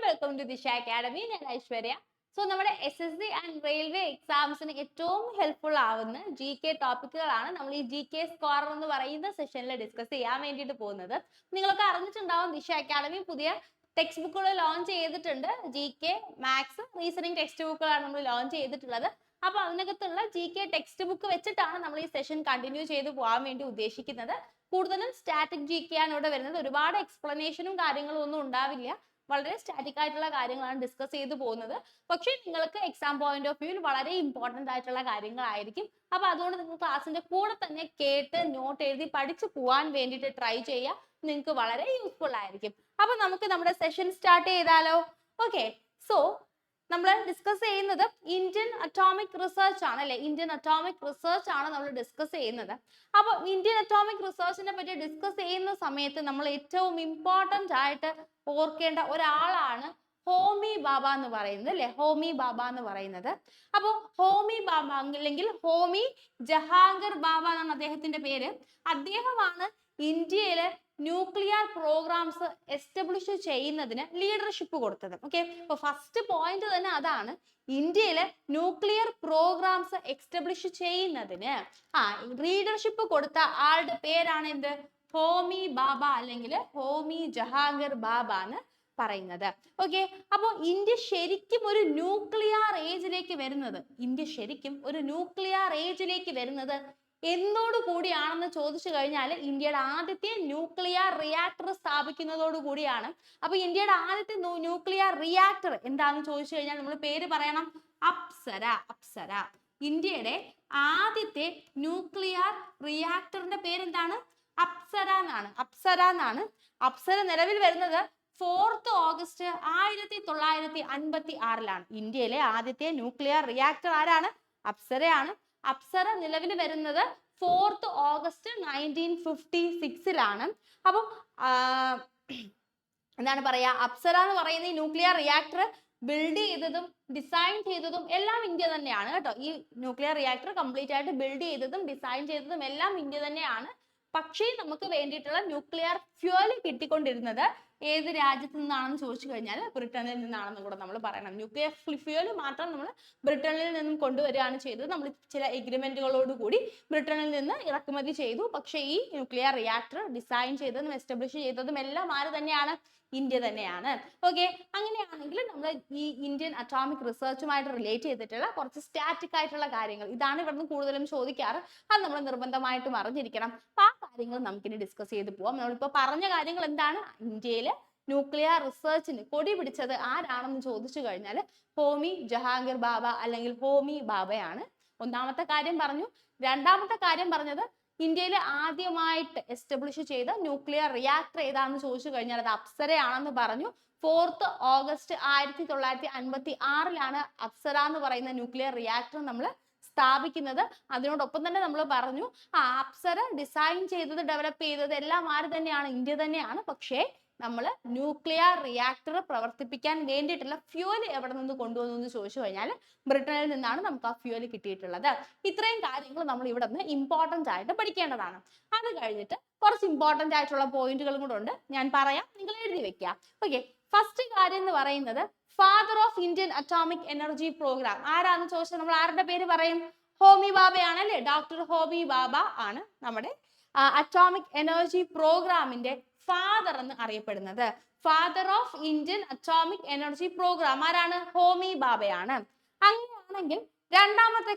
Welcome to ദിശ academy. ഞാൻ Aishwarya. So നമ്മുടെ SSC ആൻഡ് റെയിൽവേ എക്സാംസിന് ഏറ്റവും ഹെൽപ്ഫുൾ ആവുന്ന GK ടോപ്പിക്കുകളാണ് നമ്മൾ ഈ GK സ്കോറർ എന്ന് പറയുന്ന സെഷനിൽ ഡിസ്കസ് ചെയ്യാൻ വേണ്ടിയിട്ട് പോകുന്നത്. നിങ്ങൾക്ക് അറിഞ്ഞിട്ടുണ്ടാവും ദിശ അക്കാഡമി പുതിയ ടെക്സ്റ്റ് ബുക്കുകൾ ലോഞ്ച് ചെയ്തിട്ടുണ്ട്. GK, മാത്സ്, റീസണിങ് ടെക്സ്റ്റ് ബുക്കുകളാണ് നമ്മൾ ലോഞ്ച് ചെയ്തിട്ടുള്ളത്. അപ്പൊ അതിനകത്തുള്ള GK ടെക്സ്റ്റ് ബുക്ക് വെച്ചിട്ടാണ് നമ്മൾ ഈ സെഷൻ കണ്ടിന്യൂ ചെയ്ത് പോകാൻ വേണ്ടി ഉദ്ദേശിക്കുന്നത്. കൂടുതലും സ്റ്റാറ്റിക് GK ആണ് ഇവിടെ വരുന്നത്. ഒരുപാട് എക്സ്പ്ലനേഷനും കാര്യങ്ങളും ഒന്നും ഉണ്ടാവില്ല. വളരെ സ്റ്റാറ്റിക് ആയിട്ടുള്ള കാര്യങ്ങളാണ് ഡിസ്കസ് ചെയ്തു പോകുന്നത്. പക്ഷേ നിങ്ങൾക്ക് എക്സാം പോയിന്റ് ഓഫ് വ്യൂവിൽ വളരെ ഇമ്പോർട്ടന്റ് ആയിട്ടുള്ള കാര്യങ്ങളായിരിക്കും. അപ്പൊ അതുകൊണ്ട് നിങ്ങൾ ക്ലാസ്സിന്റെ കൂടെ തന്നെ കേട്ട് നോട്ട് എഴുതി പഠിച്ചു പോകാൻ വേണ്ടിയിട്ട് ട്രൈ ചെയ്യുക. നിങ്ങൾക്ക് വളരെ യൂസ്ഫുൾ ആയിരിക്കും. അപ്പൊ നമുക്ക് നമ്മുടെ സെഷൻ സ്റ്റാർട്ട് ചെയ്താലോ? ഓക്കെ, സോ നമ്മൾ ഡിസ്കസ് ചെയ്യുന്നത് ഇന്ത്യൻ അറ്റോമിക് റിസർച്ച് ആണ് അല്ലെ. ഇന്ത്യൻ അറ്റോമിക് റിസർച്ച് ആണ് നമ്മൾ ഡിസ്കസ് ചെയ്യുന്നത്. അപ്പൊ ഇന്ത്യൻ അറ്റോമിക് റിസർച്ചിനെ പറ്റി ഡിസ്കസ് ചെയ്യുന്ന സമയത്ത് നമ്മൾ ഏറ്റവും ഇമ്പോർട്ടന്റ് ആയിട്ട് ഓർക്കേണ്ട ഒരാളാണ് ഹോമി ഭാഭ എന്ന് പറയുന്നത് അല്ലെ. ഹോമി ഭാഭ എന്ന് പറയുന്നത്. അപ്പൊ ഹോമി ഭാഭ അല്ലെങ്കിൽ ഹോമി ജഹാംഗീർ ഭാഭ എന്നാണ് അദ്ദേഹത്തിന്റെ പേര്. അദ്ദേഹമാണ് ഇന്ത്യയിലെ ന്യൂക്ലിയർ പ്രോഗ്രാംസ് എസ്റ്റാബ്ലിഷ് ചെയ്യുന്നതിന് ലീഡർഷിപ്പ് കൊടുത്തത്. ഓക്കെ, അപ്പൊ ഫസ്റ്റ് പോയിന്റ് തന്നെ അതാണ്. ഇന്ത്യയിലെ ന്യൂക്ലിയർ പ്രോഗ്രാംസ് എസ്റ്റാബ്ലിഷ് ചെയ്യുന്നതിന് ലീഡർഷിപ്പ് കൊടുത്ത ആളുടെ പേരാണ് എന്ത്? ഹോമി ഭാഭ അല്ലെങ്കിൽ ഹോമി ജഹാംഗീർ ഭാഭ എന്ന് പറയുന്നത്. ഓക്കെ, അപ്പൊ ഇന്ത്യ ശരിക്കും ഒരു ന്യൂക്ലിയർ ഏജിലേക്ക് വരുന്നത് എന്നോട് കൂടിയാണെന്ന് ചോദിച്ചു കഴിഞ്ഞാൽ ഇന്ത്യയുടെ ആദ്യത്തെ ന്യൂക്ലിയർ റിയാക്ടർ സ്ഥാപിക്കുന്നതോട് കൂടിയാണ്. അപ്പൊ ഇന്ത്യയുടെ ആദ്യത്തെ ന്യൂക്ലിയർ റിയാക്ടർ എന്താണെന്ന് ചോദിച്ചു കഴിഞ്ഞാൽ നമ്മൾ പേര് പറയണം, അപ്സര. ഇന്ത്യയുടെ ആദ്യത്തെ ന്യൂക്ലിയർ റിയാക്ടറിന്റെ പേരെന്താണ്? അപ്സര എന്നാണ്. അപ്സര നിലവിൽ വരുന്നത് 4th ഓഗസ്റ്റ് 1956 ഇന്ത്യയിലെ ആദ്യത്തെ ന്യൂക്ലിയർ റിയാക്ടർ ആരാണ്? അപ്സരയാണ്. അപ്സര നിലവിൽ വരുന്നത് 4th ഓഗസ്റ്റ് 1956 അപ്പൊ എന്താണ് പറയാ, അപ്സര എന്ന് പറയുന്ന ഈ ന്യൂക്ലിയർ റിയാക്ടർ ബിൽഡ് ചെയ്തതും ഡിസൈൻ ചെയ്തതും എല്ലാം ഇന്ത്യ തന്നെയാണ് കേട്ടോ. ഈ ന്യൂക്ലിയർ റിയാക്ടർ കംപ്ലീറ്റ് ആയിട്ട് ബിൽഡ് ചെയ്തതും ഡിസൈൻ ചെയ്തതും എല്ലാം ഇന്ത്യ തന്നെയാണ്. പക്ഷേ നമുക്ക് വേണ്ടിയിട്ടുള്ള ന്യൂക്ലിയർ ഫ്യൂവൽ കിട്ടിക്കൊണ്ടിരുന്നത് ഏത് രാജ്യത്തു നിന്നാണെന്ന് ചോദിച്ചു കഴിഞ്ഞാൽ ബ്രിട്ടനിൽ നിന്നാണെന്ന് കൂടെ നമ്മൾ പറയണം. ന്യൂക്ലിയർ ഫ്യൂവൽ മാത്രം നമ്മൾ ബ്രിട്ടനിൽ നിന്നും കൊണ്ടുവരികയാണ് ചെയ്തത്. നമ്മൾ ചില എഗ്രിമെന്റുകളോട് കൂടി ബ്രിട്ടനിൽ നിന്ന് ഇറക്കുമതി ചെയ്തു. പക്ഷേ ഈ ന്യൂക്ലിയർ റിയാക്ടർ ഡിസൈൻ ചെയ്തതും എസ്റ്റാബ്ലിഷ് ചെയ്തതും എല്ലാം ആര് തന്നെയാണ്? ഇന്ത്യ തന്നെയാണ്. ഓക്കെ, അങ്ങനെയാണെങ്കിൽ നമ്മൾ ഈ ഇന്ത്യൻ അറ്റോമിക് റിസർച്ചുമായിട്ട് റിലേറ്റ് ചെയ്തിട്ടുള്ള കുറച്ച് സ്റ്റാറ്റിക് ആയിട്ടുള്ള കാര്യങ്ങൾ ഇതാണ് ഇവിടുന്ന് കൂടുതലും ചോദിക്കാറ്. അത് നമ്മൾ നിർബന്ധമായിട്ടും അറിഞ്ഞിരിക്കണം. അപ്പൊ ആ കാര്യങ്ങൾ നമുക്കിനി ഡിസ്കസ് ചെയ്ത് പോവാം. നമ്മളിപ്പോ പറഞ്ഞ കാര്യങ്ങൾ എന്താണ്? ഇന്ത്യയിലെ ന്യൂക്ലിയർ റിസർച്ചിന് കൊടി പിടിച്ചത് ആരാണെന്ന് ചോദിച്ചു കഴിഞ്ഞാൽ ഹോമി ജഹാംഗീർ ഭാഭ അല്ലെങ്കിൽ ഹോമി ഭാഭയാണ്. ഒന്നാമത്തെ കാര്യം പറഞ്ഞു. രണ്ടാമത്തെ കാര്യം പറഞ്ഞത് ഇന്ത്യയിൽ ആദ്യമായിട്ട് എസ്റ്റാബ്ലിഷ് ചെയ്ത ന്യൂക്ലിയർ റിയാക്ടർ ഏതാണെന്ന് ചോദിച്ചു കഴിഞ്ഞാൽ അത് അപ്സരയാണെന്ന് പറഞ്ഞു. 4th ഓഗസ്റ്റ് 1956 അപ്സര എന്ന് പറയുന്ന ന്യൂക്ലിയർ റിയാക്ടർ നമ്മൾ സ്ഥാപിക്കുന്നത്. അതിനോടൊപ്പം തന്നെ നമ്മൾ പറഞ്ഞു അപ്സര ഡിസൈൻ ചെയ്തത് ഡെവലപ്പ് ചെയ്തത് എല്ലാം ആര് തന്നെയാണ്? ഇന്ത്യ തന്നെയാണ്. പക്ഷേ നമ്മൾ ന്യൂക്ലിയർ റിയാക്ടർ പ്രവർത്തിപ്പിക്കാൻ വേണ്ടിയിട്ടുള്ള ഫ്യൂവൽ എവിടെ നിന്ന് കൊണ്ടുവന്നു എന്ന് ചോദിച്ചു കഴിഞ്ഞാൽ ബ്രിട്ടനിൽ നിന്നാണ് നമുക്ക് ആ ഫ്യൂവൽ കിട്ടിയിട്ടുള്ളത്. ഇത്രയും കാര്യങ്ങൾ നമ്മൾ ഇവിടെ നിന്ന് ഇമ്പോർട്ടന്റ് ആയിട്ട് പഠിക്കേണ്ടതാണ്. അത് കഴിഞ്ഞിട്ട് കുറച്ച് ഇമ്പോർട്ടന്റ് ആയിട്ടുള്ള പോയിന്റുകളും കൂടെ ഉണ്ട്, ഞാൻ പറയാം, നിങ്ങൾ എഴുതി വെക്കുക. ഓക്കെ, ഫസ്റ്റ് കാര്യം എന്ന് പറയുന്നത് father of Indian atomic energy programme ആരാന്ന് ചോദിച്ചാൽ നമ്മൾ ആരുടെ പേര് പറയും? ഹോമി ഭാഭയാണ് അല്ലേ. ഡോക്ടർ ഹോമി ഭാഭ ആണ് നമ്മുടെ അറ്റോമിക് എനർജി പ്രോഗ്രാമിന്റെ ഫാദർ എന്ന് അറിയപ്പെടുന്നത്. Father of Indian atomic energy programme ആരാണ്? ഹോമി ഭാഭയാണ്. അങ്ങനെയാണെങ്കിൽ രണ്ടാമത്തെ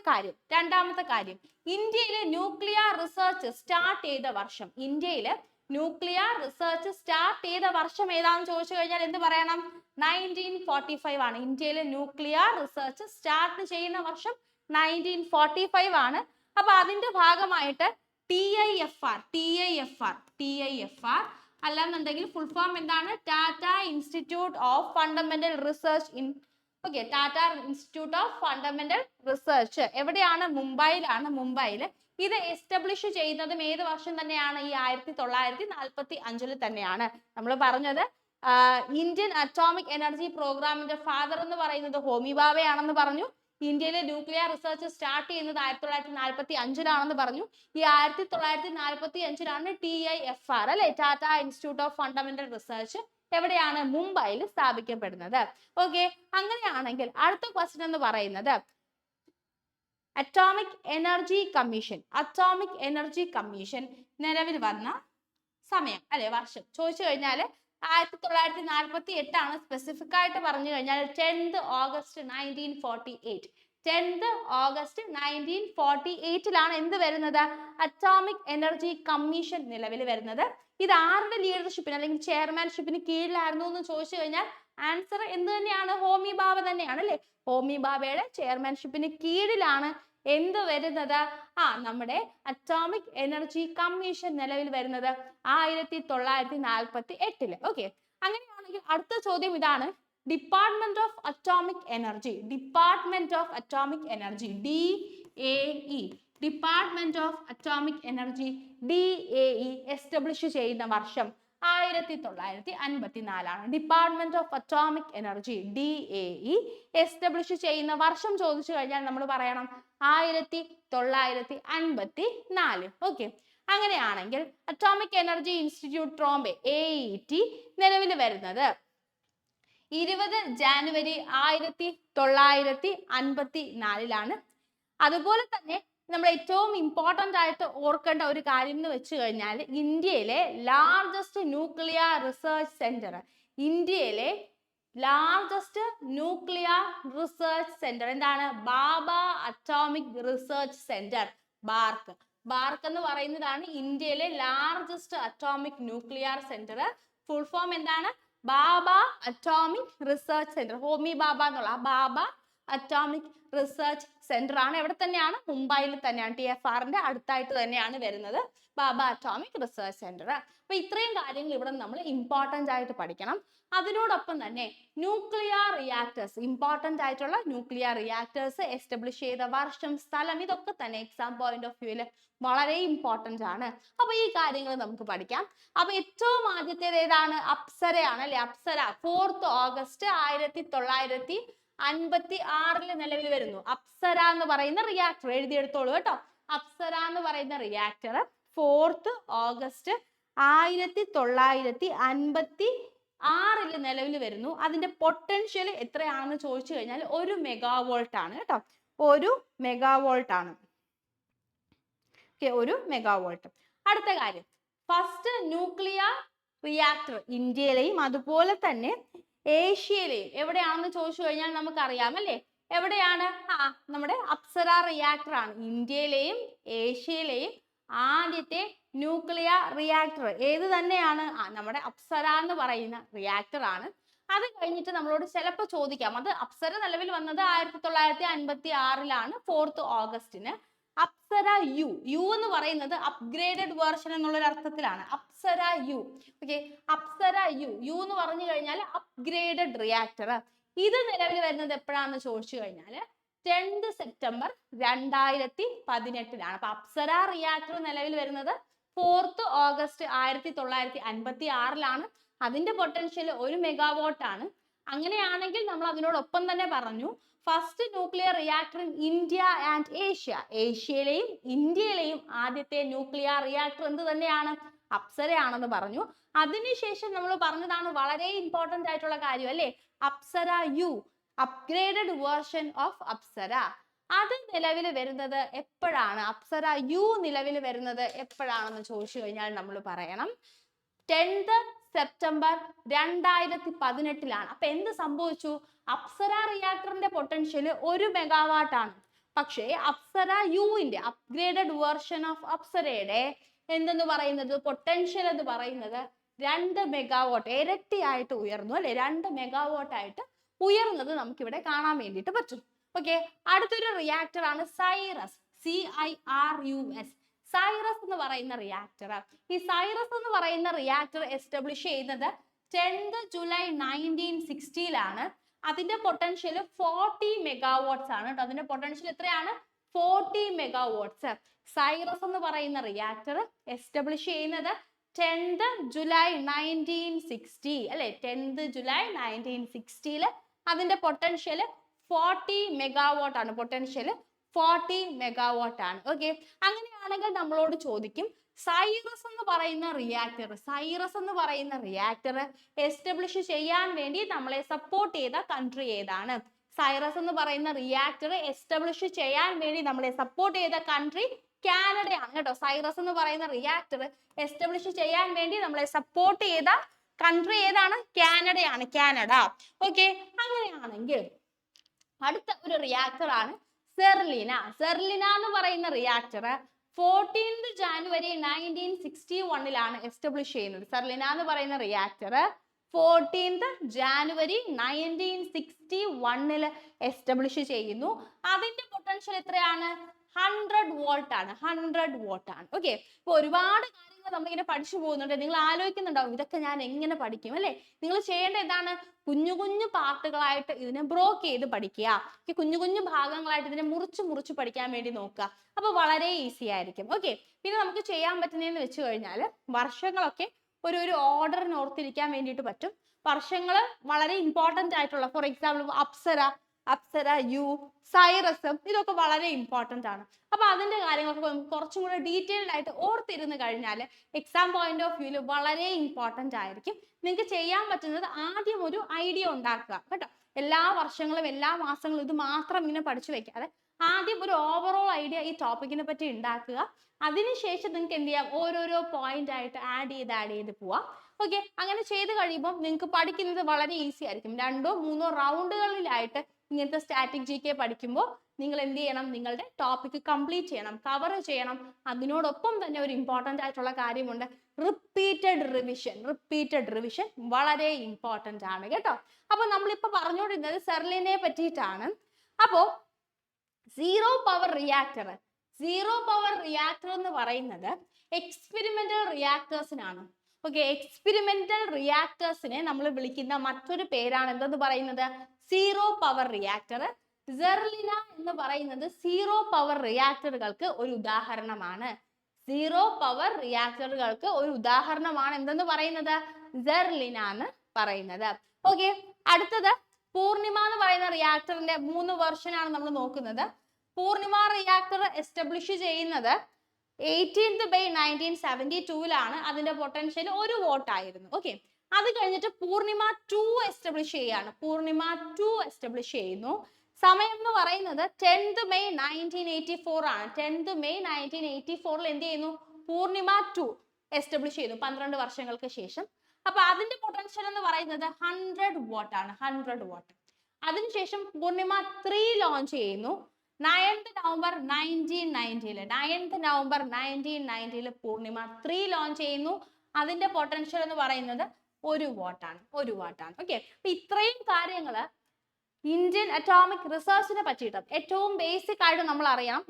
കാര്യം ഇന്ത്യയിലെ ന്യൂക്ലിയർ റിസർച്ച് സ്റ്റാർട്ട് ചെയ്ത വർഷം. ഇന്ത്യയിലെ ന്യൂക്ലിയർ റിസർച്ച് സ്റ്റാർട്ട് ചെയ്ത വർഷം ഏതാണെന്ന് ചോദിച്ചു കഴിഞ്ഞാൽ എന്ത് പറയണം? 1945 ആണ്. ഇന്ത്യയിലെ ന്യൂക്ലിയർ റിസർച്ച് സ്റ്റാർട്ട് ചെയ്യുന്ന വർഷം 1945 ആണ്. അപ്പൊ അതിന്റെ ഭാഗമായിട്ട് TIFR അല്ലാന്നുണ്ടെങ്കിൽ ഫുൾ ഫോം എന്താണ്? Tata institute of fundamental research Tata institute of fundamental research എവിടെയാണ്? മുംബൈയിൽ. ഇത് എസ്റ്റാബ്ലിഷ് ചെയ്യുന്നതും ഏത് വർഷം തന്നെയാണ്? ഈ 1945 തന്നെയാണ്. നമ്മൾ പറഞ്ഞത് ഇന്ത്യൻ അറ്റോമിക് എനർജി പ്രോഗ്രാമിന്റെ ഫാദർ എന്ന് പറയുന്നത് ഹോമി ഭാഭയാണെന്ന് പറഞ്ഞു. ഇന്ത്യയിലെ ന്യൂക്ലിയർ റിസർച്ച് സ്റ്റാർട്ട് ചെയ്യുന്നത് 1945 പറഞ്ഞു. ഈ 1945 TIFR അല്ലെ, Tata institute of fundamental research എവിടെയാണ്? മുംബൈയിൽ സ്ഥാപിക്കപ്പെടുന്നത്. ഓക്കെ, അങ്ങനെയാണെങ്കിൽ അടുത്ത ക്വസ്റ്റ്യൻ എന്ന് പറയുന്നത് അറ്റോമിക് എനർജി കമ്മീഷൻ നിലവിൽ വന്ന സമയം അല്ലെ, വർഷം ചോദിച്ചു കഴിഞ്ഞാൽ 1948 ആണ്. സ്പെസിഫിക് ആയിട്ട് പറഞ്ഞു കഴിഞ്ഞാൽ 10th August 1948. 10th August 1948 എന്ത് വരുന്നത്? അറ്റോമിക് എനർജി കമ്മീഷൻ നിലവിൽ വരുന്നത്. ഇത് ആരുടെ ലീഡർഷിപ്പിന് അല്ലെങ്കിൽ ചെയർമാൻഷിപ്പിന് കീഴിലായിരുന്നു എന്ന് ചോദിച്ചു കഴിഞ്ഞാൽ ആൻസർ എന്ത് തന്നെയാണ്? ഹോമി ഭാഭ തന്നെയാണ് അല്ലെ. ഹോമി ഭാഭയുടെ ചെയർമാൻഷിപ്പിന് കീഴിലാണ് എന്ത് വരുന്നത്? നമ്മുടെ അറ്റോമിക് എനർജി കമ്മീഷൻ നിലവിൽ വരുന്നത് 1948. ഓക്കെ, അങ്ങനെയാണെങ്കിൽ അടുത്ത ചോദ്യം ഇതാണ്. Department of atomic energy DAE department of atomic energy DAE establish ചെയ്യുന്ന വർഷം 1954. Department of atomic energy DAE establish ചെയ്യുന്ന വർഷം ചോദിച്ചു കഴിഞ്ഞാൽ നമ്മൾ പറയണം 1954. ഓക്കെ, അങ്ങനെയാണെങ്കിൽ atomic energy institute Trombay AET നിലവിൽ വരുന്നത് 20 ജാനുവരി 1954. അതുപോലെ തന്നെ നമ്മൾ ഏറ്റവും ഇമ്പോർട്ടന്റ് ആയിട്ട് ഓർക്കേണ്ട ഒരു കാര്യം എന്ന് വെച്ച് കഴിഞ്ഞാൽ ഇന്ത്യയിലെ ലാർജസ്റ്റ് ന്യൂക്ലിയർ റിസർച്ച് സെന്റർ എന്താണ്? Bhabha atomic research centre, BARC എന്ന് പറയുന്നതാണ് ഇന്ത്യയിലെ largest atomic nuclear centre. Full form എന്താണ്? Bhabha atomic research centre. Homi Bhabha എന്നുള്ള ബാബ അറ്റോമിക് റിസർച്ച് സെന്റർ ആണ്. എവിടെ തന്നെയാണ്? മുംബൈയിൽ തന്നെയാണ്. TFRന്റെ അടുത്തായിട്ട് തന്നെയാണ് വരുന്നത് ബാബ അറ്റോമിക് റിസർച്ച് സെന്റർ. അപ്പൊ ഇത്രയും കാര്യങ്ങൾ ഇവിടെ നമ്മൾ ഇമ്പോർട്ടന്റ് ആയിട്ട് പഠിക്കണം. അതിനോടൊപ്പം തന്നെ ന്യൂക്ലിയർ റിയാക്ടേഴ്സ്, ഇമ്പോർട്ടന്റ് ആയിട്ടുള്ള ന്യൂക്ലിയർ റിയാക്ടേഴ്സ് എസ്റ്റാബ്ലിഷ് ചെയ്ത വർഷം, സ്ഥലം, ഇതൊക്കെ തന്നെ എക്സാം പോയിന്റ് ഓഫ് വ്യൂവിൽ വളരെ ഇമ്പോർട്ടന്റ് ആണ്. അപ്പൊ ഈ കാര്യങ്ങൾ നമുക്ക് പഠിക്കാം. അപ്പൊ ഏറ്റവും ആദ്യത്തേത് ഏതാണ്? അപ്സരയാണ് അല്ലെ. അപ്സര 4th August 1956 നിലവിൽ വരുന്നു. അപ്സര എന്ന് പറയുന്ന റിയാക്ടർ എഴുതിയെടുത്തോളൂ കേട്ടോ. അപ്സര എന്ന് പറയുന്ന റിയാക്ടർ 4th August 1956 നിലവിൽ വരുന്നു. അതിന്റെ പൊട്ടൻഷ്യൽ എത്രയാണെന്ന് ചോദിച്ചു കഴിഞ്ഞാൽ 1 മെഗാവോൾട്ട് ആണ് കേട്ടോ. 1 മെഗാവോൾട്ട് ആണ്. ഓക്കെ, 1 മെഗാവോൾട്ട്. അടുത്ത കാര്യം, ഫസ്റ്റ് ന്യൂക്ലിയർ റിയാക്ടർ ഇന്ത്യയിലെയും അതുപോലെ തന്നെ ഏഷ്യയിലെയും എവിടെയാണെന്ന് ചോദിച്ചു കഴിഞ്ഞാൽ നമുക്കറിയാം അല്ലേ. എവിടെയാണ്? നമ്മുടെ അപ്സര റിയാക്ടർ ആണ് ഇന്ത്യയിലെയും ഏഷ്യയിലെയും ആദ്യത്തെ ന്യൂക്ലിയർ റിയാക്ടർ. ഏത് തന്നെയാണ്? നമ്മുടെ അപ്സര എന്ന് പറയുന്ന റിയാക്ടർ ആണ്. അത് കഴിഞ്ഞിട്ട് നമ്മളോട് ചിലപ്പോൾ ചോദിക്കാം, അത് അപ്സര നിലവിൽ വന്നത് 1956 4th August. അപ്സര യു എന്ന് പറയുന്നത് അപ്ഗ്രേഡഡ് വേർഷൻ എന്നുള്ള ഒരു അർത്ഥത്തിലാണ്. Apsara U. Okay, Apsara U എന്ന് പറഞ്ഞു കഴിഞ്ഞാൽ അപ്ഗ്രേഡഡ് റിയാക്ടർ. ഇത് നിലവിൽ വരുന്നത് എപ്പോഴാണെന്ന് ചോദിച്ചു കഴിഞ്ഞാൽ 10th September 2018. അപ്പൊ അപ്സര റിയാക്ടർ നിലവിൽ വരുന്നത് 4th August 1956. അതിന്റെ പൊട്ടൻഷ്യൽ 1 മെഗാവാട്ട് ആണ്. അങ്ങനെയാണെങ്കിൽ നമ്മൾ അതിനോടൊപ്പം തന്നെ പറഞ്ഞു first nuclear reactor in India and Asia. ഏഷ്യയിലെയും ഇന്ത്യയിലെയും ആദ്യത്തെ ന്യൂക്ലിയർ റിയാക്ടർ എന്ത് തന്നെയാണ്? അപ്സരയാണെന്ന് പറഞ്ഞു. അതിനുശേഷം നമ്മൾ പറഞ്ഞതാണ് വളരെ ഇമ്പോർട്ടന്റ് ആയിട്ടുള്ള കാര്യം അല്ലേ, Apsara U, upgraded version of Apsara. അത് നിലവിൽ വരുന്നത് എപ്പോഴാണ്? അപ്സര യു നിലവിൽ വരുന്നത് എപ്പോഴാണെന്ന് ചോദിച്ചു കഴിഞ്ഞാൽ നമ്മൾ പറയണം 10th September 2018. അപ്പൊ എന്ത് സംഭവിച്ചു? അപ്സര റിയാക്ടറിന്റെ പൊട്ടൻഷ്യൽ 1 മെഗാവാട്ട് ആണ്. പക്ഷേ അപ്സര യുവിന്റെ അപ്ഗ്രേഡഡ് വേർഷൻ ഓഫ് അപ്സരയുടെ എന്തെന്ന് പറയുന്നത് പൊട്ടൻഷ്യൽ എന്ന് പറയുന്നത് 2 മെഗാവാട്ട്, ഇരട്ടിയായിട്ട് ഉയർന്നു അല്ലെ. 2 മെഗാവാട്ട് ആയിട്ട് ഉയർന്നത് നമുക്കിവിടെ കാണാൻ വേണ്ടിയിട്ട് പറ്റും. ഓക്കെ, അടുത്തൊരു റിയാക്ടർ ആണ് സൈറസ്, CIRUS. സൈറസ് എന്ന് പറയുന്ന റിയാക്ടർ. ഈ സൈറസ് എന്ന് പറയുന്ന റിയാക്ടർ എസ്റ്റാബ്ലിഷ് ചെയ്യുന്നത് 10th July 1960. അതിന്റെ പൊട്ടൻഷ്യൽ 40 മെഗാവാട്ട്സ് ആണ് കേട്ടോ. അതിന്റെ പൊട്ടൻഷ്യൽ എത്രയാണ്? 40 മെഗാവാട്ട്സ്. സൈറസ് എന്ന് പറയുന്ന റിയാക്ടർ എസ്റ്റാബ്ലിഷ് ചെയ്യുന്നത് 10th July 1960 അല്ലെ. 10th July 1960 അതിന്റെ പൊട്ടൻഷ്യൽ 40 മെഗാവാട്ട് ആണ്. പൊട്ടൻഷ്യൽ 40 മെഗാവാട്ട് ആണ്. ഓക്കെ, അങ്ങനെയാണെങ്കിൽ നമ്മളോട് ചോദിക്കും സൈറസ് എന്ന് പറയുന്ന റിയാക്ടർ എസ്റ്റാബ്ലിഷ് ചെയ്യാൻ വേണ്ടി നമ്മളെ സപ്പോർട്ട് ചെയ്ത കൺട്രി ഏതാണ്? സൈറസ് എന്ന് പറയുന്ന റിയാക്ടർ എസ്റ്റാബ്ലിഷ് ചെയ്യാൻ വേണ്ടി നമ്മളെ സപ്പോർട്ട് ചെയ്ത കൺട്രി കാനഡയാണ് കേട്ടോ. സൈറസ് എന്ന് പറയുന്ന റിയാക്ടർ എസ്റ്റാബ്ലിഷ് ചെയ്യാൻ വേണ്ടി നമ്മളെ സപ്പോർട്ട് ചെയ്ത കൺട്രി ഏതാണ്? കാനഡയാണ്, കാനഡ. ഓക്കെ, അങ്ങനെയാണെങ്കിൽ അടുത്ത ഒരു റിയാക്ടർ ആണ് സെർലിന. സെർലിന എന്ന് പറയുന്ന റിയാക്ടർ 14th January 1961 എസ്റ്റാബ്ലിഷ് ചെയ്യുന്നത്. സെർലിന എന്ന് പറയുന്ന റിയാക്ടർ 14th January 1961 എസ്റ്റാബ്ലിഷ് ചെയ്യുന്നു. അതിന്റെ പൊട്ടൻഷ്യൽ എത്രയാണ്? 100 വോൾട്ട് ആണ്, 100 വോൾട്ട് ആണ്. ഓക്കെ, ഇപ്പൊ ഒരുപാട് കാര്യങ്ങൾ നമ്മളിങ്ങനെ പഠിച്ചു പോകുന്നുണ്ട്. നിങ്ങൾ ആലോചിക്കുന്നുണ്ടാവും ഇതൊക്കെ ഞാൻ എങ്ങനെ പഠിക്കും അല്ലെ? നിങ്ങൾ ചെയ്യേണ്ട എന്താണ്? കുഞ്ഞു കുഞ്ഞു പാർട്ടുകളായിട്ട് ഇതിനെ ബ്രോക്ക് ചെയ്ത് പഠിക്കുക. കുഞ്ഞു കുഞ്ഞു ഭാഗങ്ങളായിട്ട് ഇതിനെ മുറിച്ച് പഠിക്കാൻ വേണ്ടി നോക്കുക. അപ്പൊ വളരെ ഈസി ആയിരിക്കും. ഓക്കെ, പിന്നെ നമുക്ക് ചെയ്യാൻ പറ്റുന്നതെന്ന് വെച്ച് കഴിഞ്ഞാൽ വർഷങ്ങളൊക്കെ ഒരു ഓർഡറിന് ഓർത്തിരിക്കാൻ വേണ്ടിയിട്ട് പറ്റും. വർഷങ്ങൾ വളരെ ഇമ്പോർട്ടന്റ് ആയിട്ടുള്ള, for example Apsara, U, Cirus, ഇതൊക്കെ വളരെ ഇമ്പോർട്ടന്റ് ആണ്. അപ്പൊ അതിന്റെ കാര്യങ്ങളൊക്കെ കുറച്ചും കൂടെ ഡീറ്റെയിൽഡ് ആയിട്ട് ഓർത്തിരുന്ന് കഴിഞ്ഞാൽ എക്സാം പോയിന്റ് ഓഫ് വ്യൂല് വളരെ ഇമ്പോർട്ടന്റ് ആയിരിക്കും. നിങ്ങൾക്ക് ചെയ്യാൻ പറ്റുന്നത് ആദ്യം ഒരു ഐഡിയ ഉണ്ടാക്കുക കേട്ടോ. എല്ലാ വർഷങ്ങളും എല്ലാ മാസങ്ങളും ഇത് മാത്രം ഇങ്ങനെ പഠിച്ചു വെക്കാതെ ആദ്യം ഒരു ഓവറോൾ ഐഡിയ ഈ ടോപ്പിക്കിനെ പറ്റി ഉണ്ടാക്കുക. അതിനുശേഷം നിങ്ങൾക്ക് എന്ത് ചെയ്യാം? ഓരോരോ പോയിന്റ് ആയിട്ട് ആഡ് ചെയ്ത് പോവാം. ഓക്കെ, അങ്ങനെ ചെയ്ത് കഴിയുമ്പോൾ നിങ്ങൾക്ക് പഠിക്കുന്നത് വളരെ ഈസി ആയിരിക്കും. 2 or 3 റൗണ്ടുകളിലായിട്ട് ഇങ്ങനത്തെ സ്റ്റാറ്റിക് GK പഠിക്കുമ്പോൾ നിങ്ങൾ എന്ത് ചെയ്യണം? നിങ്ങളുടെ ടോപ്പിക് കംപ്ലീറ്റ് ചെയ്യണം, കവർ ചെയ്യണം. അതിനോടൊപ്പം തന്നെ ഒരു ഇമ്പോർട്ടന്റ് ആയിട്ടുള്ള കാര്യമുണ്ട്, റിപ്പീറ്റഡ് റിവിഷൻ വളരെ ഇമ്പോർട്ടന്റ് ആണ് കേട്ടോ. അപ്പൊ നമ്മളിപ്പോ പറഞ്ഞുകൊണ്ടിരുന്നത് സെർലിനെ പറ്റിയിട്ടാണ്. അപ്പോ സീറോ പവർ റിയാക്ടർ എന്ന് പറയുന്നത് എക്സ്പെരിമെന്റൽ റിയാക്ടേഴ്സിനാണ്. ഓക്കെ, എക്സ്പെരിമെന്റൽ റിയാക്ടേഴ്സിനെ നമ്മൾ വിളിക്കുന്ന മറ്റൊരു പേരാണ് എന്തെന്ന് പറയുന്നത്? Zero power reactor. സെർലിന എന്ന് പറയുന്നത് സീറോ പവർ റിയാക്ടറുകൾക്ക് ഒരു ഉദാഹരണമാണ്. എന്തെന്ന് പറയുന്നത്? സെർലിന എന്ന് പറയുന്നത്. ഓക്കെ, അടുത്തത് പൂർണിമ എന്ന് പറയുന്ന റിയാക്ടറിന്റെ 3 വെർഷൻ ആണ് നമ്മൾ നോക്കുന്നത്. പൂർണിമ റിയാക്ടർ എസ്റ്റാബ്ലിഷ് ചെയ്യുന്നത് 18th May 1972 അതിന്റെ പൊട്ടൻഷ്യൽ 1 വോട്ട് ആയിരുന്നു. ഓക്കെ, അത് കഴിഞ്ഞിട്ട് പൂർണിമ 2 എസ്റ്റാബ്ലിഷ് ചെയ്യുന്നു. സമയം എന്ന് പറയുന്നത് 10th May 1984 ആണ്. 10th May 1984 എന്ത് ചെയ്യുന്നു? പൂർണിമ 2 എസ്റ്റാബ്ലിഷ് ചെയ്യുന്നു 12 വർഷങ്ങൾക്ക് ശേഷം. അപ്പൊ അതിന്റെ പൊട്ടൻഷ്യൽ എന്ന് പറയുന്നത് 100 വോട്ട് ആണ്, 100 വോട്ട്. അതിനുശേഷം പൂർണിമ 3 ലോഞ്ച് ചെയ്യുന്നു 9th November 1990 പൂർണിമ 3 ലോഞ്ച് ചെയ്യുന്നു. അതിന്റെ പൊട്ടൻഷ്യൽ എന്ന് പറയുന്നത് 1 വാട്ടാണ്. ഓക്കെ, അപ്പൊ ഇത്രയും കാര്യങ്ങൾ ഇന്ത്യൻ അറ്റോമിക് റിസർച്ചിനെ പറ്റിയിട്ട് ഏറ്റവും ബേസിക് ആയിട്ട് നമ്മൾ അറിയണം.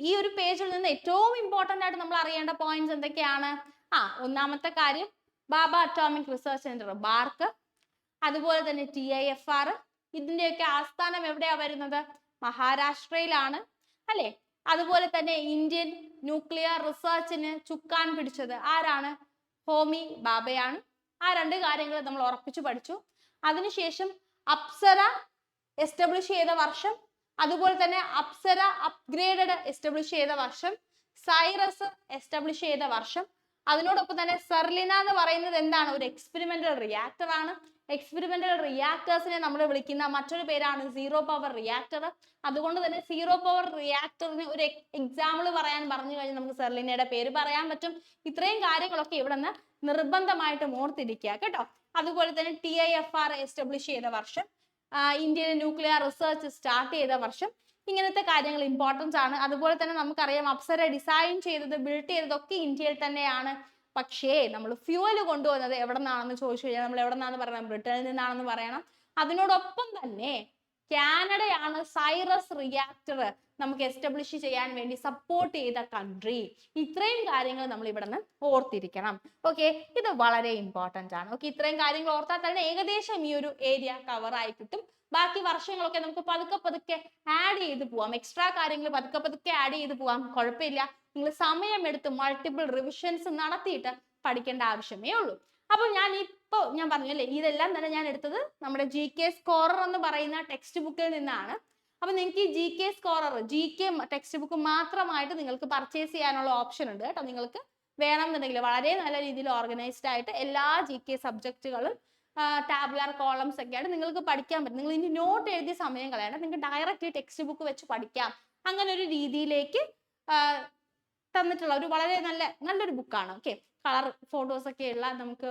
ഈ ഒരു പേജിൽ നിന്ന് ഏറ്റവും ഇമ്പോർട്ടന്റ് ആയിട്ട് നമ്മൾ അറിയേണ്ട പോയിന്റ്സ് എന്തൊക്കെയാണ്? ഒന്നാമത്തെ കാര്യം ബാബ അറ്റോമിക് റിസർച്ച് സെന്റർ, ബാർക്ക്. അതുപോലെ തന്നെ TIFR. ഇതിന്റെയൊക്കെ ആസ്ഥാനം എവിടെയാ വരുന്നത്? മഹാരാഷ്ട്രയിലാണ് അല്ലെ? അതുപോലെ തന്നെ ഇന്ത്യൻ ന്യൂക്ലിയർ റിസർച്ചിന് ചുക്കാൻ പിടിച്ചത് ആരാണ്? ഹോമി ബാബയാണ്. ആ 2 കാര്യങ്ങൾ നമ്മൾ ഉറപ്പിച്ചു പഠിച്ചു. അതിനുശേഷം അപ്സര എസ്റ്റാബ്ലിഷ് ചെയ്ത വർഷം, അതുപോലെ തന്നെ അപ്സര അപ്ഗ്രേഡഡ് എസ്റ്റാബ്ലിഷ് ചെയ്ത വർഷം, സൈറസ് എസ്റ്റാബ്ലിഷ് ചെയ്ത വർഷം. അതിനോടൊപ്പം തന്നെ സെർലിന എന്ന് പറയുന്നത് എന്താണ്? ഒരു എക്സ്പെരിമെന്റൽ റിയാക്ടർ ആണ്. എക്സ്പെരിമെന്റൽ റിയാക്ടേഴ്സിനെ നമ്മൾ വിളിക്കുന്ന മറ്റൊരു പേരാണ് സീറോ പവർ റിയാക്ടർ. അതുകൊണ്ട് തന്നെ സീറോ പവർ റിയാക്ടറിന് ഒരു എക്സാമ്പിൾ പറഞ്ഞു കഴിഞ്ഞാൽ നമുക്ക് സെർലിനയുടെ പേര് പറയാൻ പറ്റും. ഇത്രയും കാര്യങ്ങളൊക്കെ ഇവിടെ നിന്ന് നിർബന്ധമായിട്ടും ഓർത്തിരിക്കുക കേട്ടോ. അതുപോലെ തന്നെ TIFR എസ്റ്റാബ്ലിഷ് ചെയ്ത വർഷം, ഇന്ത്യൻ ന്യൂക്ലിയർ റിസർച്ച് സ്റ്റാർട്ട് ചെയ്ത വർഷം, ഇങ്ങനത്തെ കാര്യങ്ങൾ ഇമ്പോർട്ടൻസ് ആണ്. അതുപോലെ തന്നെ നമുക്കറിയാം അപ്സര ഡിസൈൻ ചെയ്തത്, ബിൽഡ് ചെയ്തതൊക്കെ ഇന്ത്യയിൽ തന്നെയാണ്. പക്ഷേ നമ്മൾ ഫ്യൂവൽ കൊണ്ടുവന്നത് എവിടെ നിന്നാണെന്ന് ചോദിച്ചു കഴിഞ്ഞാൽ നമ്മൾ എവിടെ നിന്നാണെന്ന് പറയണം? ബ്രിട്ടനിൽ നിന്നാണെന്ന് പറയണം. അതിനോടൊപ്പം തന്നെ കാനഡയാണ് സൈറസ് റിയാക്ടർ നമുക്ക് എസ്റ്റാബ്ലിഷ് ചെയ്യാൻ വേണ്ടി സപ്പോർട്ട് ചെയ്ത കൺട്രി. ഇത്രയും കാര്യങ്ങൾ നമ്മൾ ഇവിടെ നിന്ന് ഓർത്തിരിക്കണം. ഓക്കെ, ഇത് വളരെ ഇമ്പോർട്ടന്റ് ആണ്. ഓക്കെ, ഇത്രയും കാര്യങ്ങൾ ഓർത്താൽ തന്നെ ഏകദേശം ഈ ഒരു ഏരിയ കവർ ആയി കിട്ടും. ബാക്കി വർഷങ്ങളൊക്കെ നമുക്ക് പതുക്കെ ആഡ് ചെയ്ത് പോവാം. എക്സ്ട്രാ കാര്യങ്ങൾ പതുക്കെ ആഡ് ചെയ്ത് പോവാം, കുഴപ്പമില്ല. നിങ്ങൾ സമയമെടുത്ത് മൾട്ടിപ്പിൾ റിവിഷൻസ് നടത്തിയിട്ട് പഠിക്കേണ്ട ആവശ്യമേ ഉള്ളൂ. അപ്പൊ ഞാൻ പറഞ്ഞു അല്ലേ, ഇതെല്ലാം തന്നെ ഞാൻ എടുത്തത് നമ്മുടെ GK സ്കോറർ എന്ന് പറയുന്ന ടെക്സ്റ്റ് ബുക്കിൽ നിന്നാണ്. അപ്പൊ നിങ്ങൾക്ക് ഈ GK scorer, GK text book മാത്രമായിട്ട് നിങ്ങൾക്ക് പർച്ചേസ് ചെയ്യാനുള്ള ഓപ്ഷൻ ഉണ്ട് കേട്ടോ. നിങ്ങൾക്ക് വേണമെന്നുണ്ടെങ്കിൽ വളരെ നല്ല രീതിയിൽ ഓർഗനൈസ്ഡ് ആയിട്ട് എല്ലാ GK സബ്ജക്റ്റുകളും ടാബുലാർ കോളംസ് ഒക്കെ ആയിട്ട് നിങ്ങൾക്ക് പഠിക്കാൻ പറ്റും. നിങ്ങൾ ഇനി നോട്ട് എഴുതിയ സമയം കളയണ്ട, നിങ്ങൾക്ക് ഡയറക്റ്റ് ടെക്സ്റ്റ് ബുക്ക് വെച്ച് പഠിക്കാം. അങ്ങനെ ഒരു രീതിയിലേക്ക് തന്നിട്ടുള്ള ഒരു വളരെ നല്ലൊരു ബുക്കാണ്. ഓക്കെ, കളർ ഫോട്ടോസ് ഒക്കെ ഉള്ള, നമുക്ക്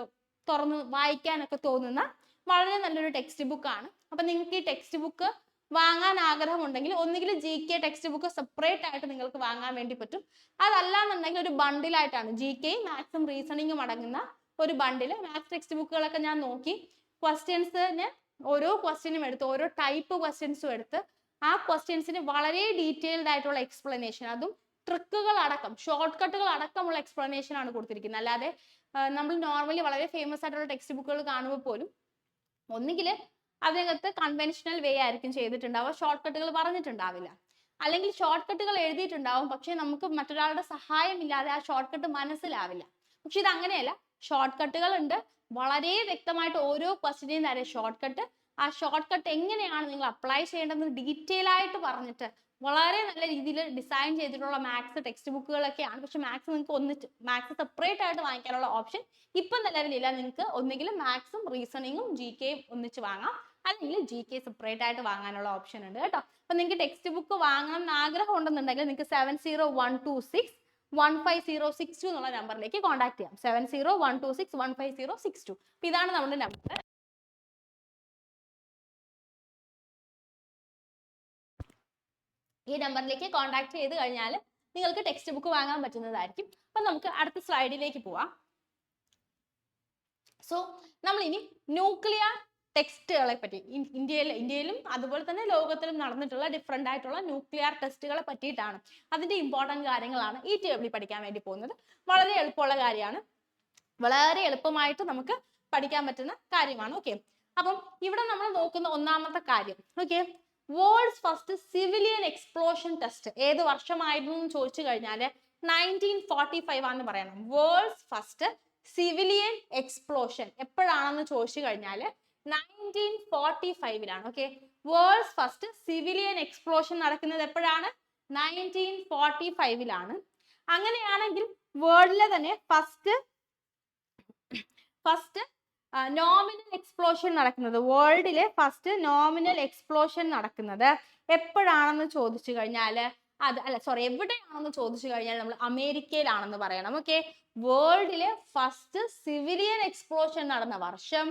തുറന്ന് വായിക്കാനൊക്കെ തോന്നുന്ന വളരെ നല്ലൊരു ടെക്സ്റ്റ് ബുക്കാണ്. അപ്പൊ നിങ്ങൾക്ക് ഈ ടെക്സ്റ്റ് ബുക്ക് വാങ്ങാൻ ആഗ്രഹമുണ്ടെങ്കിൽ ഒന്നുകിൽ GK ടെക്സ്റ്റ് ബുക്ക് സെപ്പറേറ്റ് ആയിട്ട് നിങ്ങൾക്ക് വാങ്ങാൻ വേണ്ടി പറ്റും. അതല്ലാന്നുണ്ടെങ്കിൽ ഒരു ബണ്ടിലായിട്ടാണ് GK മാത്സും റീസണിങ്ങും അടങ്ങുന്ന ഒരു ബണ്ടിൽ. മാത്സ് ടെക്സ്റ്റ് ബുക്കുകളൊക്കെ ഞാൻ നോക്കി, ക്വസ്റ്റ്യൻസിന് ഓരോ ക്വസ്റ്റ്യനും എടുത്ത്, ഓരോ ടൈപ്പ് ക്വസ്റ്റ്യൻസും എടുത്ത് ആ ക്വസ്റ്റ്യൻസിന് വളരെ ഡീറ്റെയിൽഡ് ആയിട്ടുള്ള എക്സ്പ്ലനേഷൻ, അതും ട്രിക്കുകൾ അടക്കം, ഷോർട്ട് കട്ടുകൾ അടക്കമുള്ള എക്സ്പ്ലനേഷൻ ആണ് കൊടുത്തിരിക്കുന്നത്. അല്ലാതെ നമ്മൾ നോർമലി വളരെ ഫേമസ് ആയിട്ടുള്ള ടെക്സ്റ്റ് ബുക്കുകൾ കാണുമ്പോൾ പോലും ഒന്നുകിൽ അതിനകത്ത് കൺവെൻഷണൽ വേ ആയിരിക്കും ചെയ്തിട്ടുണ്ടാവുക, ഷോർട്ട് കട്ടുകൾ പറഞ്ഞിട്ടുണ്ടാവില്ല. അല്ലെങ്കിൽ ഷോർട്ട് കട്ടുകൾ എഴുതിയിട്ടുണ്ടാവും, പക്ഷെ നമുക്ക് മറ്റൊരാളുടെ സഹായം ഇല്ലാതെ ആ ഷോർട്ട് കട്ട് മനസ്സിലാവില്ല. പക്ഷെ ഇത് അങ്ങനെയല്ല, ഷോർട്ട് കട്ടുകൾ ഉണ്ട്, വളരെ വ്യക്തമായിട്ട് ഓരോ ക്വസ്റ്റ്യനെയും നേരെ ഷോർട്ട് കട്ട്, ആ ഷോർട്ട് കട്ട് എങ്ങനെയാണ് നിങ്ങൾ അപ്ലൈ ചെയ്യേണ്ടതെന്ന് ഡീറ്റെയിൽ ആയിട്ട് പറഞ്ഞിട്ട് വളരെ നല്ല രീതിയിൽ ഡിസൈൻ ചെയ്തിട്ടുള്ള മാത്സ് ടെക്സ്റ്റ് ബുക്കുകളൊക്കെയാണ്. പക്ഷെ മാത്സ് നിങ്ങൾക്ക് മാത്സ് സെപ്പറേറ്റ് ആയിട്ട് വാങ്ങിക്കാനുള്ള ഓപ്ഷൻ ഇപ്പം നിലവിലില്ല. നിങ്ങൾക്ക് ഒന്നുകിൽ മാത്സും റീസണിങ്ങും GK ഒന്നിച്ച് വാങ്ങാം, അല്ലെങ്കിൽ GK സെപ്പറേറ്റ് ആയിട്ട് വാങ്ങാനുള്ള ഓപ്ഷൻ ഉണ്ട് കേട്ടോ. അപ്പൊ നിങ്ങൾക്ക് ടെക്സ്റ്റ് ബുക്ക് വാങ്ങണം എന്ന് ആഗ്രഹം ഉണ്ടെന്നുണ്ടെങ്കിൽ നിങ്ങൾക്ക് 7012615062 എന്നുള്ള നമ്പറിലേക്ക് കോൺടാക്ട് ചെയ്യാം. 7012615062. അപ്പൊ ഇതാണ് നമ്മുടെ നമ്പർ. ഈ നമ്പറിലേക്ക് കോൺടാക്ട് ചെയ്ത് കഴിഞ്ഞാൽ നിങ്ങൾക്ക് ടെക്സ്റ്റ് ബുക്ക് വാങ്ങാൻ പറ്റുന്നതായിരിക്കും. അപ്പൊ നമുക്ക് അടുത്ത സ്ലൈഡിലേക്ക് പോവാം. സോ നമ്മൾ ഇനി ന്യൂക്ലിയർ ടെസ്റ്റുകളെ പറ്റി, ഇന്ത്യയിലും അതുപോലെ തന്നെ ലോകത്തിലും നടന്നിട്ടുള്ള ഡിഫറെന്റ് ആയിട്ടുള്ള ന്യൂക്ലിയർ ടെസ്റ്റുകളെ പറ്റിയിട്ടാണ്, അതിന്റെ ഇമ്പോർട്ടന്റ് കാര്യങ്ങളാണ് ഈ ടേബിളിൽ പഠിക്കാൻ വേണ്ടി പോകുന്നത്. വളരെ എളുപ്പമുള്ള കാര്യമാണ്, വളരെ എളുപ്പമായിട്ട് നമുക്ക് പഠിക്കാൻ പറ്റുന്ന കാര്യമാണ്. ഓക്കെ, അപ്പം ഇവിടെ നമ്മൾ നോക്കുന്ന ഒന്നാമത്തെ കാര്യം, okay, world's first civilian explosion test ഏത് വർഷമായിരുന്നു എന്ന് ചോദിച്ചു കഴിഞ്ഞാൽ 1945 ആണെന്ന് പറയണം. വേൾഡ്സ് ഫസ്റ്റ് സിവിലിയൻ എക്സ്പ്ലോഷൻ എപ്പോഴാണെന്ന് ചോദിച്ചു കഴിഞ്ഞാൽ 1945 okay, world's first civilian explosion നടക്കുന്നത് എപ്പോഴാണ്? 1945. അങ്ങനെയാണെങ്കിൽ വേൾഡിലെ തന്നെ ഫസ്റ്റ് നോമിനൽ എക്സ്പ്ലോഷൻ നടക്കുന്നത്, വേൾഡിലെ ഫസ്റ്റ് നോമിനൽ എക്സ്പ്ലോഷൻ നടക്കുന്നത് എപ്പോഴാണെന്ന് ചോദിച്ചു കഴിഞ്ഞാൽ എവിടെയാണെന്ന് ചോദിച്ചു കഴിഞ്ഞാൽ നമ്മൾ അമേരിക്കയിലാണെന്ന് പറയണം. ഓക്കെ, വേൾഡിലെ ഫസ്റ്റ് സിവിലിയൻ എക്സ്പ്ലോഷൻ നടന്ന വർഷം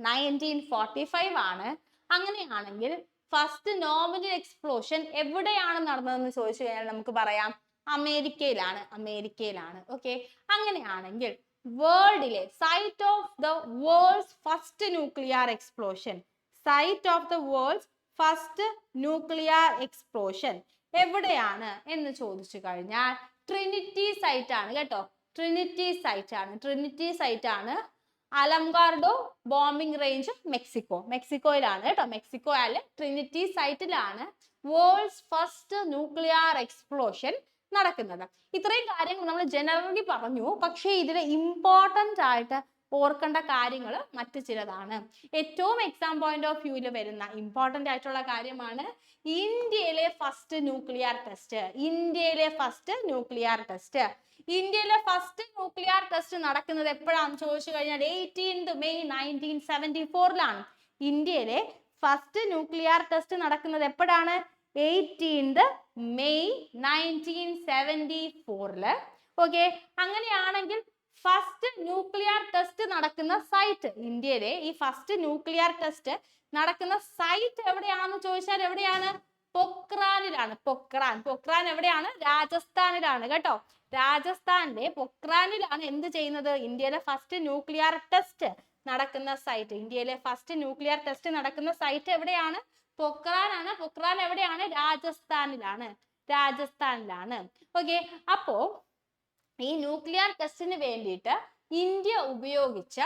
1945 ആണ്. അങ്ങനെയാണെങ്കിൽ ഫസ്റ്റ് നോമിനൽ എക്സ്പ്ലോഷൻ എവിടെയാണ് നടന്നതെന്ന് ചോദിച്ചു കഴിഞ്ഞാൽ നമുക്ക് പറയാം അമേരിക്കയിലാണ്. ഓക്കെ, അങ്ങനെയാണെങ്കിൽ വേൾഡിലെ site of the world's first nuclear explosion എവിടെയാണ് എന്ന് ചോദിച്ചു കഴിഞ്ഞാൽ ട്രിനിറ്റി സൈറ്റ് ആണ് കേട്ടോ. ട്രിനിറ്റി സൈറ്റ് ആണ് അലംഗാർഡോ ബോംബിംഗ് റേഞ്ച്, മെക്സിക്കോയിലാണ് കേട്ടോ. മെക്സിക്കോയിലെ ട്രിനിറ്റി സൈറ്റിലാണ് വേൾഡ്സ് ഫസ്റ്റ് ന്യൂക്ലിയർ എക്സ്പ്ലോഷൻ നടക്കുന്നത്. ഇത്രയും കാര്യങ്ങൾ നമ്മൾ ജനറലി പറഞ്ഞു, പക്ഷേ ഇതിൽ ഇമ്പോർട്ടൻ്റ് ആയിട്ട് ഓർക്കേണ്ട കാര്യങ്ങൾ മറ്റു ചിലതാണ്. ഏറ്റവും എക്സാം പോയിന്റ് ഓഫ് വ്യൂവിൽ വരുന്ന ഇമ്പോർട്ടൻ്റ് ആയിട്ടുള്ള കാര്യമാണ് ഇന്ത്യയിലെ ഫസ്റ്റ് ന്യൂക്ലിയർ ടെസ്റ്റ്. ഇന്ത്യയിലെ ഫസ്റ്റ് ന്യൂക്ലിയർ ടെസ്റ്റ് നടക്കുന്നത് എപ്പോഴാണെന്ന് ചോദിച്ചു കഴിഞ്ഞാൽ 18 മെയ് 1974 ഇന്ത്യയിലെ ഫസ്റ്റ് ന്യൂക്ലിയർ ടെസ്റ്റ് നടക്കുന്നത് എപ്പോഴാണ്? 18 മെയ് 1974. ഓക്കെ, അങ്ങനെയാണെങ്കിൽ ഫസ്റ്റ് ന്യൂക്ലിയർ ടെസ്റ്റ് നടക്കുന്ന സൈറ്റ്, ഇന്ത്യയിലെ ഈ ഫസ്റ്റ് ന്യൂക്ലിയർ ടെസ്റ്റ് നടക്കുന്ന സൈറ്റ് എവിടെയാണെന്ന് ചോദിച്ചാൽ എവിടെയാണ്? പൊക്രാനിലാണ്. പൊക്രാൻ എവിടെയാണ്? രാജസ്ഥാനിലാണ് കേട്ടോ. രാജസ്ഥാനിലെ പൊക്രാനിലാണ് എന്ത് ചെയ്യുന്നത്? ഇന്ത്യയിലെ ഫസ്റ്റ് ന്യൂക്ലിയർ ടെസ്റ്റ് നടക്കുന്ന സൈറ്റ്. ഇന്ത്യയിലെ ഫസ്റ്റ് ന്യൂക്ലിയർ ടെസ്റ്റ് നടക്കുന്ന സൈറ്റ് എവിടെയാണ്? പൊക്രാനാണ്. പൊക്രാൻ എവിടെയാണ്? രാജസ്ഥാനിലാണ്. ഓക്കെ, അപ്പോ ഈ ന്യൂക്ലിയർ ടെസ്റ്റിന് വേണ്ടിയിട്ട് ഇന്ത്യ ഉപയോഗിച്ച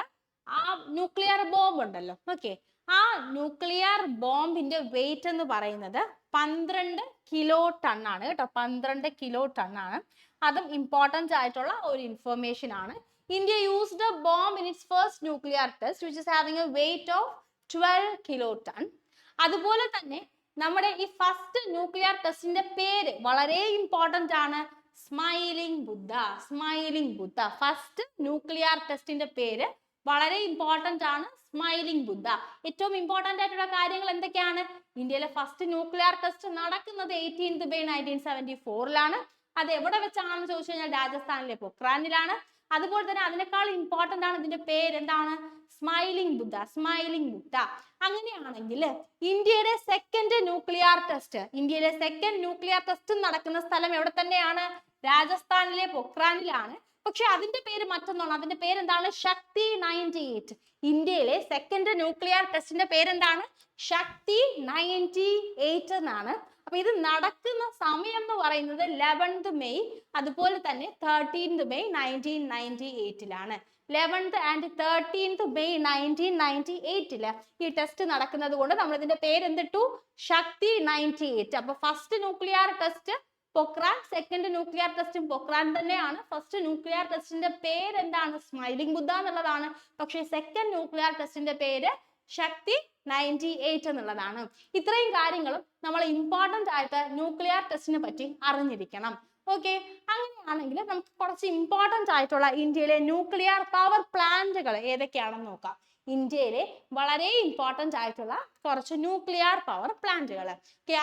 ആ ന്യൂക്ലിയർ ബോംബ് ഉണ്ടല്ലോ, ഓക്കെ, ആ ന്യൂക്ലിയർ ബോംബിന്റെ വെയിറ്റ് എന്ന് പറയുന്നത് 12 കിലോ ടൺ ആണ് കേട്ടോ. 12 കിലോ ടൺ ആണ്. അതും ഇമ്പോർട്ടൻ്റ് ആയിട്ടുള്ള ഒരു ഇൻഫർമേഷൻ ആണ്. India used a bomb in its first nuclear test which is having a weight of 12 kilo ton. അതുപോലെ തന്നെ നമ്മുടെ ഈ ഫസ്റ്റ് ന്യൂക്ലിയർ ടെസ്റ്റിന്റെ പേര് വളരെ ഇമ്പോർട്ടൻ്റ് ആണ്. സ്മൈലിംഗ് ബുദ്ധ. സ്മൈലിംഗ് ബുദ്ധ. ഫസ്റ്റ് ന്യൂക്ലിയർ ടെസ്റ്റിന്റെ പേര് വളരെ ഇമ്പോർട്ടന്റ് ആണ്, സ്മൈലിംഗ് ബുദ്ധ. ഏറ്റവും ഇമ്പോർട്ടന്റ് ആയിട്ടുള്ള കാര്യങ്ങൾ എന്തൊക്കെയാണ്? ഇന്ത്യയിലെ ഫസ്റ്റ് ന്യൂക്ലിയർ ടെസ്റ്റ് നടക്കുന്നത് 18th May 1974 അത് എവിടെ വെച്ചാണെന്ന് ചോദിച്ചു കഴിഞ്ഞാൽ രാജസ്ഥാനിലെ പൊക്രാനിലാണ്. അതുപോലെ തന്നെ അതിനേക്കാൾ ഇമ്പോർട്ടന്റ് ആണ് ഇതിന്റെ പേര് എന്താണ്? സ്മൈലിംഗ് ബുദ്ധ. സ്മൈലിംഗ് ബുദ്ധ. അങ്ങനെയാണെങ്കിൽ ഇന്ത്യയുടെ സെക്കൻഡ് ന്യൂക്ലിയർ ടെസ്റ്റ് നടക്കുന്ന സ്ഥലം എവിടെ തന്നെയാണ്? രാജസ്ഥാനിലെ പൊക്രാനിലാണ്. പക്ഷെ അതിന്റെ പേര് മറ്റൊന്നാണ്. അതിന്റെ പേര് എന്താണ്? ശക്തി 98. ഇന്ത്യയിലെ സെക്കൻഡ് ന്യൂക്ലിയർ ടെസ്റ്റിന്റെ പേരെന്താണ്? ശക്തി 98 എന്നാണ്. അപ്പൊ ഇത് നടക്കുന്ന സമയം എന്ന് പറയുന്നത് 11th May, അതുപോലെ തന്നെ 13th May 1998 11th and 13th May 1998 ഈ ടെസ്റ്റ് നടക്കുന്നത് കൊണ്ട് നമ്മൾ ഇതിന്റെ പേര് എന്തിട്ടു? ശക്തി 98. അപ്പൊ first nuclear test Pokhran, second nuclear ടെസ്റ്റും പൊക്രാൻ തന്നെയാണ്. ഫസ്റ്റ് ന്യൂക്ലിയർ ടെസ്റ്റിന്റെ പേര് എന്താണ്? സ്മൈലിംഗ് ബുദ്ധ എന്നുള്ളതാണ്. പക്ഷേ സെക്കൻഡ് ന്യൂക്ലിയർ ടെസ്റ്റിന്റെ പേര് ശക്തി 98 എന്നുള്ളതാണ്. ഇത്രയും കാര്യങ്ങളും നമ്മൾ ഇമ്പോർട്ടന്റ് ആയിട്ട് ന്യൂക്ലിയർ ടെസ്റ്റിനെ പറ്റി അറിഞ്ഞിരിക്കണം. ഓക്കെ, അങ്ങനെയാണെങ്കിൽ നമുക്ക് കുറച്ച് ഇമ്പോർട്ടന്റ് ആയിട്ടുള്ള ഇന്ത്യയിലെ ന്യൂക്ലിയർ പവർ പ്ലാന്റുകൾ ഏതൊക്കെയാണെന്ന് നോക്കാം. ഇന്ത്യയിലെ വളരെ ഇമ്പോർട്ടന്റ് ആയിട്ടുള്ള കുറച്ച് ന്യൂക്ലിയർ പവർ പ്ലാന്റുകൾ.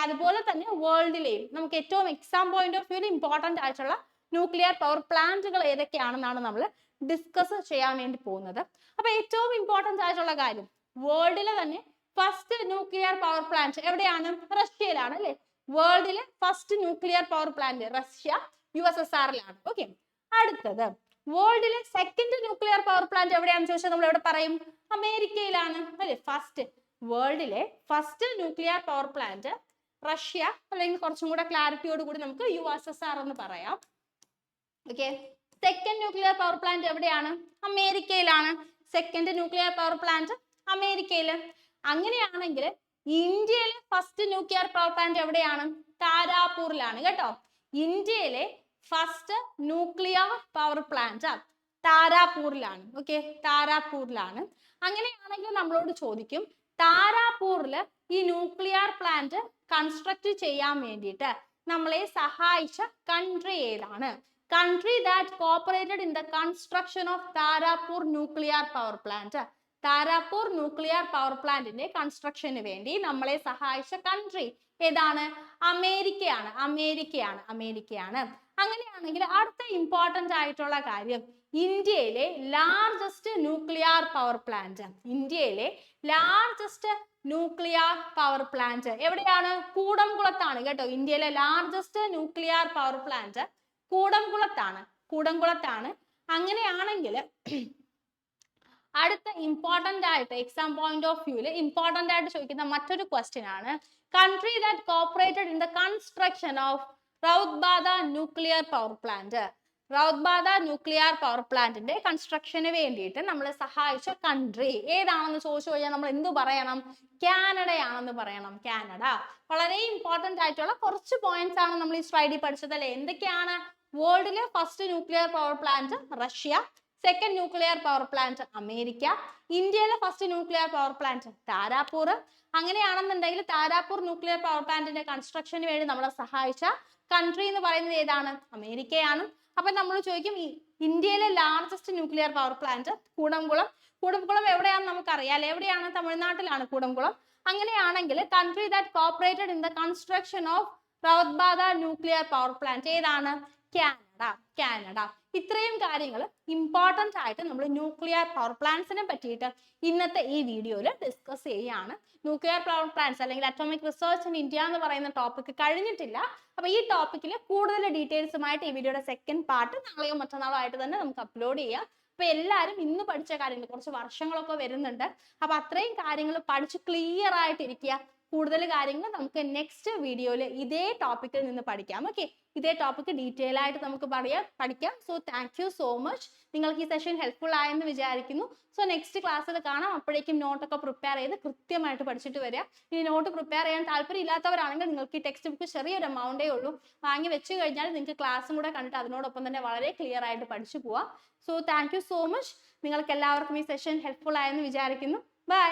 അതുപോലെ തന്നെ വേൾഡിലെയും നമുക്ക് ഏറ്റവും exam point of view important ആയിട്ടുള്ള ന്യൂക്ലിയർ പവർ പ്ലാന്റുകൾ ഏതൊക്കെയാണെന്നാണ് നമ്മൾ ഡിസ്കസ് ചെയ്യാൻ വേണ്ടി പോകുന്നത്. അപ്പൊ ഏറ്റവും ഇമ്പോർട്ടന്റ് ആയിട്ടുള്ള കാര്യം, വേൾഡിലെ തന്നെ ഫസ്റ്റ് ന്യൂക്ലിയർ പവർ പ്ലാന്റ് എവിടെയാണ്? റഷ്യയിലാണ് അല്ലെ? വേൾഡിലെ first nuclear power plant Russia, USSR okay. അടുത്തത് വേൾഡിലെ സെക്കൻഡ് ന്യൂക്ലിയർ പവർ പ്ലാന്റ് എവിടെയാണെന്ന് ചോദിച്ചാൽ നമ്മൾ എവിടെ പറയും? അമേരിക്കയിലാണ് അല്ലെ? വേൾഡിലെ first nuclear power plant Russia, അല്ലെങ്കിൽ കുറച്ചും കൂടെ ക്ലാരിറ്റിയോട് കൂടി നമുക്ക് USSR എന്ന് പറയാം. Okay, second nuclear power plant എവിടെയാണ്? അമേരിക്കയിലാണ്. സെക്കൻഡ് ന്യൂക്ലിയർ പവർ പ്ലാന്റ് അമേരിക്കയിൽ. അങ്ങനെയാണെങ്കിൽ ഇന്ത്യയിലെ ഫസ്റ്റ് ന്യൂക്ലിയർ പവർ പ്ലാന്റ് എവിടെയാണ്? താരാപൂരിലാണ് കേട്ടോ. ഇന്ത്യയിലെ ഫസ്റ്റ് ന്യൂക്ലിയർ പവർ പ്ലാന്റ് താരാപൂരിലാണ്. ഓക്കെ, താരാപൂരിലാണ്. അങ്ങനെയാണെങ്കിൽ നമ്മളോട് ചോദിക്കും, താരാപൂരിൽ ഈ ന്യൂക്ലിയർ പ്ലാന്റ് കൺസ്ട്രക്ട് ചെയ്യാൻ വേണ്ടിയിട്ട് നമ്മളെ സഹായിച്ച കൺട്രി ഏതാണ്? Country that cooperated in the construction of Tarapur nuclear power plant. Tarapur nuclear power പ്ലാന്റിന്റെ കൺസ്ട്രക്ഷന് വേണ്ടി നമ്മളെ സഹായിച്ച കൺട്രി ഏതാണ്? അമേരിക്കയാണ്. അങ്ങനെയാണെങ്കിൽ അടുത്ത ഇമ്പോർട്ടന്റ് ആയിട്ടുള്ള കാര്യം, ഇന്ത്യയിലെ ലാർജസ്റ്റ് ന്യൂക്ലിയർ പവർ പ്ലാന്റ്. ഇന്ത്യയിലെ ലാർജസ്റ്റ് ന്യൂക്ലിയർ പവർ പ്ലാന്റ് എവിടെയാണ്? കൂടംകുളത്താണ് കേട്ടോ. ഇന്ത്യയിലെ ലാർജസ്റ്റ് ന്യൂക്ലിയർ പവർ പ്ലാന്റ് കൂടംകുളത്താണ്. അങ്ങനെയാണെങ്കിൽ അടുത്ത ഇമ്പോർട്ടന്റ് ആയിട്ട് എക്സാം പോയിന്റ് ഓഫ് വ്യൂല് ഇമ്പോർട്ടന്റ് ആയിട്ട് ചോദിക്കുന്ന മറ്റൊരു ക്വസ്റ്റ്യൻ ആണ്, country that cooperated in the construction of റൗത്ത്ബാദ nuclear power plant. Rawatbhata nuclear power പ്ലാന്റിന്റെ കൺസ്ട്രക്ഷന് വേണ്ടിയിട്ട് നമ്മളെ സഹായിച്ച കൺട്രി ഏതാണെന്ന് ചോദിച്ചു കഴിഞ്ഞാൽ നമ്മൾ എന്ത് പറയണം? കാനഡയാണെന്ന് പറയണം. കാനഡ. വളരെ ഇമ്പോർട്ടന്റ് ആയിട്ടുള്ള കുറച്ച് പോയിന്റ്സ് ആണ് നമ്മൾ ഈ സ്ലൈഡിൽ പഠിച്ചത് അല്ലെ? എന്തൊക്കെയാണ്? വേൾഡിലെ first nuclear power plant Russia, second nuclear power plant America, ഇന്ത്യയിലെ first nuclear power plant Tarapur. അങ്ങനെയാണെന്നുണ്ടെങ്കിൽ താരാപൂർ ന്യൂക്ലിയർ പവർ പ്ലാന്റിന്റെ കൺസ്ട്രക്ഷന് വേണ്ടി നമ്മളെ സഹായിച്ച കൺട്രി എന്ന് പറയുന്നത് ഏതാണ്? അമേരിക്കയാണ്. അപ്പൊ നമ്മൾ ചോദിക്കും, ഇന്ത്യയിലെ largest nuclear power plant Kudankulam എവിടെയാണെന്ന് നമുക്കറിയാം. എവിടെയാണ്? തമിഴ്നാട്ടിലാണ് കൂടംകുളം. അങ്ങനെയാണെങ്കിൽ country that cooperated in the construction of റൗത്ത്ബാദ nuclear power plant ഏതാണ്? കാനഡ. ഇത്രയും കാര്യങ്ങൾ ഇമ്പോർട്ടന്റ് ആയിട്ട് നമ്മൾ ന്യൂക്ലിയർ പവർ പ്ലാന്റ്സിനെ പറ്റിയിട്ട് ഇന്നത്തെ ഈ വീഡിയോയിൽ ഡിസ്കസ് ചെയ്യുകയാണ്. ന്യൂക്ലിയർ പവർ പ്ലാന്റ്സ് അല്ലെങ്കിൽ അറ്റോമിക് റിസർച്ച് ഇൻ ഇന്ത്യ എന്ന് പറയുന്ന ടോപ്പിക് കഴിഞ്ഞിട്ടില്ല. അപ്പൊ ഈ ടോപ്പിക്കിൽ കൂടുതൽ ഡീറ്റെയിൽസുമായിട്ട് ഈ വീഡിയോയുടെ സെക്കൻഡ് പാർട്ട് നാളെയോ മറ്റന്നാളോ ആയിട്ട് തന്നെ നമുക്ക് അപ്ലോഡ് ചെയ്യാം. അപ്പൊ എല്ലാവരും ഇന്ന് പഠിച്ച കാര്യങ്ങൾ, കുറച്ച് വർഷങ്ങളൊക്കെ വരുന്നുണ്ട്, അപ്പൊ അത്രയും കാര്യങ്ങൾ പഠിച്ച് ക്ലിയർ ആയിട്ടിരിക്കുക. കൂടുതൽ കാര്യങ്ങൾ നമുക്ക് നെക്സ്റ്റ് വീഡിയോയിൽ ഇതേ ടോപ്പിക്കിൽ നിന്ന് പഠിക്കാം. ഓക്കെ, ഇതേ ടോപ്പിക് ഡീറ്റെയിൽ ആയിട്ട് നമുക്ക് പഠിക്കാം. So thank you so much. നിങ്ങൾക്ക് ഈ സെഷൻ ഹെൽപ്ഫുൾ ആയെന്ന് വിചാരിക്കുന്നു. സോ നെക്സ്റ്റ് ക്ലാസ്സിൽ കാണാം. അപ്പോഴേക്കും നോട്ടൊക്കെ പ്രിപ്പയർ ചെയ്ത് കൃത്യമായിട്ട് പഠിച്ചിട്ട് വരിക. ഇനി നോട്ട് പ്രിപ്പയർ ചെയ്യാൻ താല്പര്യം ഇല്ലാത്തവരാണെങ്കിൽ നിങ്ങൾക്ക് ഈ ടെക്സ്റ്റ് ബുക്ക് ചെറിയൊരു എമൗണ്ടേ ഉള്ളൂ, വാങ്ങി വെച്ച് കഴിഞ്ഞാൽ നിങ്ങൾക്ക് ക്ലാസ്സും കൂടെ കണ്ടിട്ട് അതിനോടൊപ്പം തന്നെ വളരെ ക്ലിയർ ആയിട്ട് പഠിച്ചു പോവാം. So thank you so much. നിങ്ങൾക്ക് എല്ലാവർക്കും ഈ സെഷൻ ഹെൽപ്ഫുൾ ആയെന്ന് വിചാരിക്കുന്നു. ബൈ.